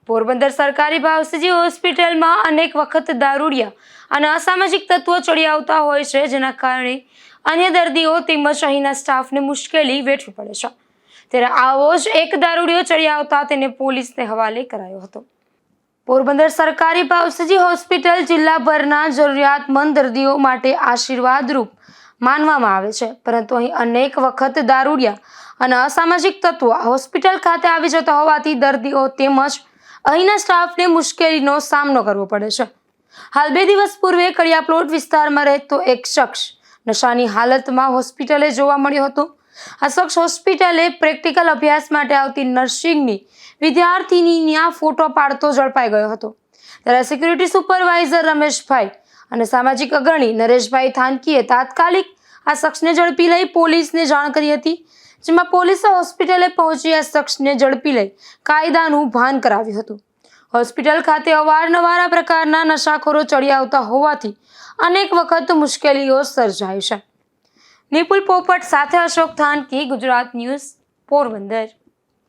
પોરબંદર સરકારી ભાવસીજી હોસ્પિટલમાં અનેક વખત દારૂડિયા અને અસામાજિક તત્વો ચડી આવતા હોય છે, જેના કારણે અન્ય દર્દીઓ તેમજ અહીંના સ્ટાફને મુશ્કેલી વેઠવી પડે છે। ત્યારે આવો જ એક દારૂડિયો ચડી આવતા તેને પોલીસને હવાલે કરાયો હતો। પોરબંદર સરકારી ભાવસીજી હોસ્પિટલ જિલ્લાભરના જરૂરિયાતમંદ દર્દીઓ માટે આશીર્વાદરૂપ માનવામાં આવે છે, પરંતુ અહીં અનેક વખત દારૂડિયા અને અસામાજિક તત્વો હોસ્પિટલ ખાતે આવી જતા હોવાથી દર્દીઓ તેમજ અહીંના સ્ટાફને મુશ્કેલીનો સામનો કરવો પડે છે। હાલ 2 દિવસ પૂર્વે કડિયા પ્લોટ વિસ્તારમાં રહેતો એક શખ્સ નશાની હાલતમાં હોસ્પિટલે જોવા મળ્યો હતો। આ શખ્સ હોસ્પિટલે પ્રેક્ટિકલ અભ્યાસ માટે આવતી નર્સિંગની વિદ્યાર્થીનીના ફોટો પાડતો ઝડપાઈ ગયો હતો। ત્યારે સિક્યુરિટી સુપરવાઇઝર રમેશભાઈ અને સામાજિક અગ્રણી નરેશભાઈ થાનકીએ તાત્કાલિક આ શખ્સને ઝડપી લઈ પોલીસને જાણ કરી હતી, જેમાં પોલીસે હોસ્પિટલે પહોંચી આ શખ્સને ઝડપી લઈ કાયદાનું ભાન કરાવ્યું હતું। હોસ્પિટલ ખાતે અવારનવાર આ પ્રકારના નશાખોરો ચડી આવતા હોવાથી અનેક વખત મુશ્કેલીઓ સર્જાય છે। નિપુલ પોપટ સાથે અશોક થાનકી, ગુજરાત ન્યૂઝ, પોરબંદર।